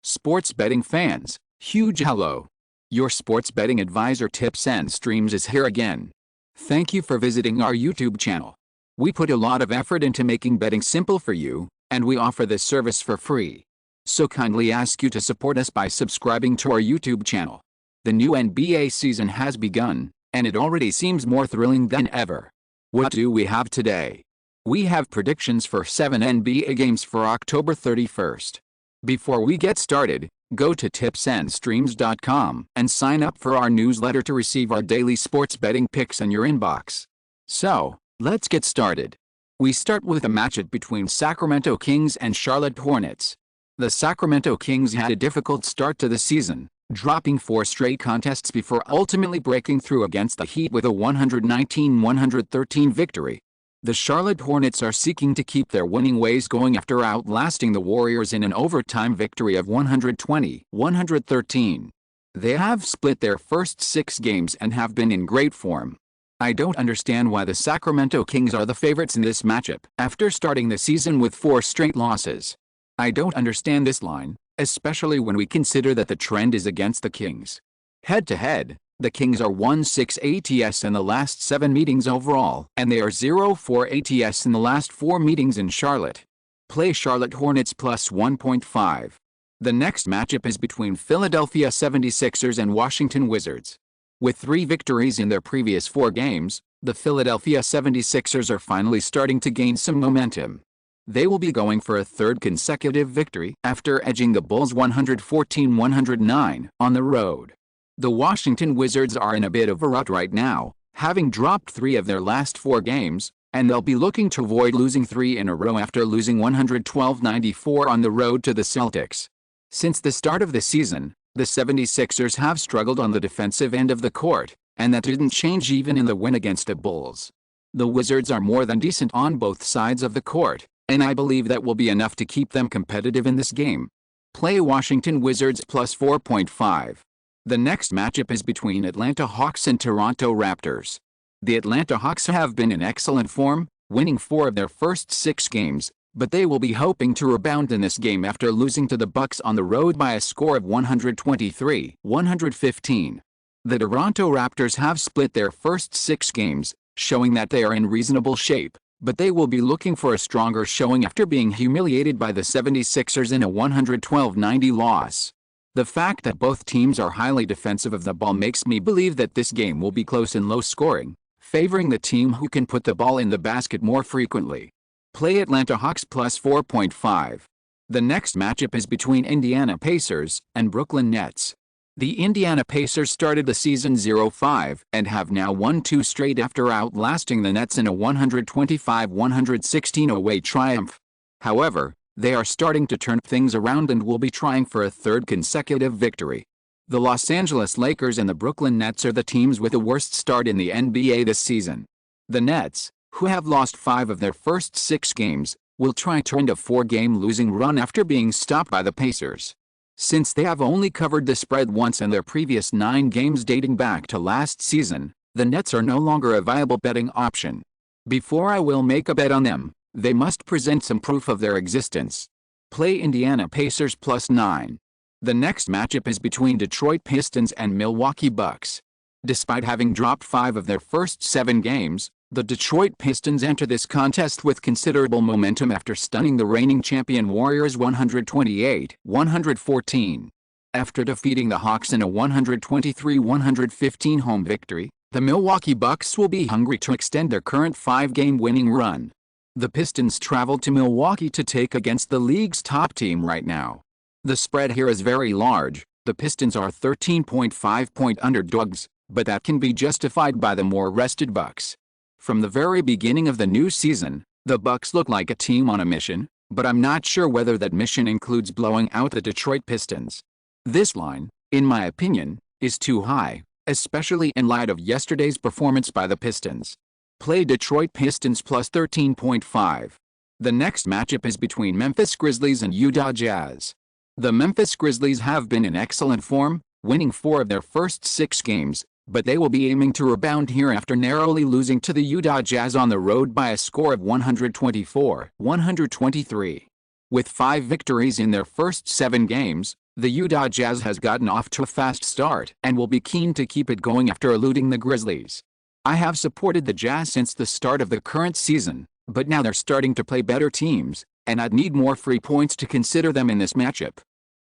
Sports betting fans, huge hello. Your sports betting advisor Tips and Streams is here again. Thank you for visiting our YouTube channel. We put a lot of effort into making betting simple for you, and we offer this service for free. So kindly ask you to support us by subscribing to our YouTube channel. The new NBA season has begun, and it already seems more thrilling than ever. What do we have today? We have predictions for 7 NBA games for October 31st. Before we get started, go to tipsandstreams.com and sign up for our newsletter to receive our daily sports betting picks in your inbox. So, let's get started. We start with a matchup between Sacramento Kings and Charlotte Hornets. The Sacramento Kings had a difficult start to the season, dropping 4 straight contests before ultimately breaking through against the Heat with a 119-113 victory. The Charlotte Hornets are seeking to keep their winning ways going after outlasting the Warriors in an overtime victory of 120-113. They have split their first 6 games and have been in great form. I don't understand why the Sacramento Kings are the favorites in this matchup after starting the season with 4 straight losses. I don't understand this line, especially when we consider that the trend is against the Kings. Head-to-head, the Kings are 1-6 ATS in the last 7 meetings overall, and they are 0-4 ATS in the last 4 meetings in Charlotte. Play Charlotte Hornets plus 1.5. The next matchup is between Philadelphia 76ers and Washington Wizards. With 3 victories in their previous 4 games, the Philadelphia 76ers are finally starting to gain some momentum. They will be going for a 3rd consecutive victory after edging the Bulls 114-109 on the road. The Washington Wizards are in a bit of a rut right now, having dropped 3 of their last 4 games, and they'll be looking to avoid losing 3 in a row after losing 112-94 on the road to the Celtics. Since the start of the season, the 76ers have struggled on the defensive end of the court, and that didn't change even in the win against the Bulls. The Wizards are more than decent on both sides of the court, and I believe that will be enough to keep them competitive in this game. Play Washington Wizards plus 4.5. The next matchup is between Atlanta Hawks and Toronto Raptors. The Atlanta Hawks have been in excellent form, winning 4 of their first 6 games, but they will be hoping to rebound in this game after losing to the Bucks on the road by a score of 123-115. The Toronto Raptors have split their first 6 games, showing that they are in reasonable shape, but they will be looking for a stronger showing after being humiliated by the 76ers in a 112-90 loss. The fact that both teams are highly defensive of the ball makes me believe that this game will be close and low scoring, favoring the team who can put the ball in the basket more frequently. Play Atlanta Hawks plus 4.5. The next matchup is between Indiana Pacers and Brooklyn Nets. The Indiana Pacers started the season 0-5 and have now won 2 straight after outlasting the Nets in a 125-116 away triumph. However, they are starting to turn things around and will be trying for a 3rd consecutive victory. The Los Angeles Lakers and the Brooklyn Nets are the teams with the worst start in the NBA this season. The Nets, who have lost 5 of their first 6 games, will try to end a 4-game losing run after being stopped by the Pacers. Since they have only covered the spread once in their previous 9 games dating back to last season, the Nets are no longer a viable betting option. Before I will make a bet on them, they must present some proof of their existence. Play Indiana Pacers plus 9. The next matchup is between Detroit Pistons and Milwaukee Bucks. Despite having dropped 5 of their first 7 games, the Detroit Pistons enter this contest with considerable momentum after stunning the reigning champion Warriors 128-114. After defeating the Hawks in a 123-115 home victory, the Milwaukee Bucks will be hungry to extend their current 5-game winning run. The Pistons travel to Milwaukee to take against the league's top team right now. The spread here is very large. The Pistons are 13.5-point underdogs, but that can be justified by the more rested Bucks. From the very beginning of the new season, the Bucks look like a team on a mission, but I'm not sure whether that mission includes blowing out the Detroit Pistons. This line, in my opinion, is too high, especially in light of yesterday's performance by the Pistons. Play Detroit Pistons plus 13.5. The next matchup is between Memphis Grizzlies and Utah Jazz. The Memphis Grizzlies have been in excellent form, winning 4 of their first 6 games, but they will be aiming to rebound here after narrowly losing to the Utah Jazz on the road by a score of 124-123. With 5 victories in their first 7 games, The Utah Jazz has gotten off to a fast start and will be keen to keep it going after eluding the Grizzlies. I have supported the Jazz since the start of the current season, but now they're starting to play better teams, and I'd need more free points to consider them in this matchup.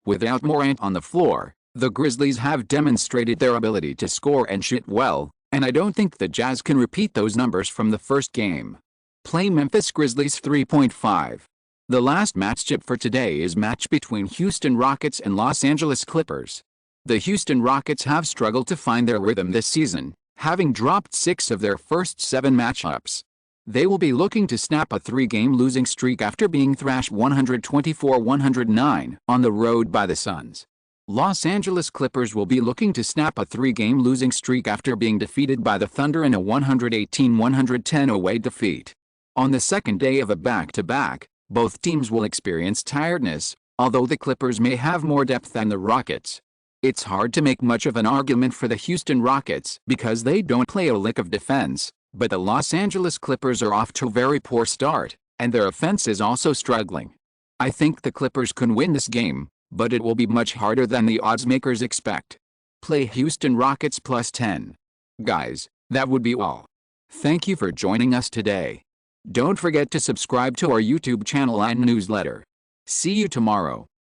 Without Morant on the floor, the Grizzlies have demonstrated their ability to score and shoot well, and I don't think the Jazz can repeat those numbers from the first game. Play Memphis Grizzlies 3.5. The last matchup for today is match between Houston Rockets and Los Angeles Clippers. The Houston Rockets have struggled to find their rhythm this season, having dropped 6 of their first 7 matchups. They will be looking to snap a 3-game losing streak after being thrashed 124-109 on the road by the Suns. Los Angeles Clippers will be looking to snap a 3-game losing streak after being defeated by the Thunder in a 118-110 away defeat. On the second day of a back-to-back, both teams will experience tiredness, although the Clippers may have more depth than the Rockets. It's hard to make much of an argument for the Houston Rockets because they don't play a lick of defense, but the Los Angeles Clippers are off to a very poor start, and their offense is also struggling. I think the Clippers can win this game, but it will be much harder than the odds makers expect. Play Houston Rockets +10. Guys, that would be all. Thank you for joining us today. Don't forget to subscribe to our YouTube channel and newsletter. See you tomorrow.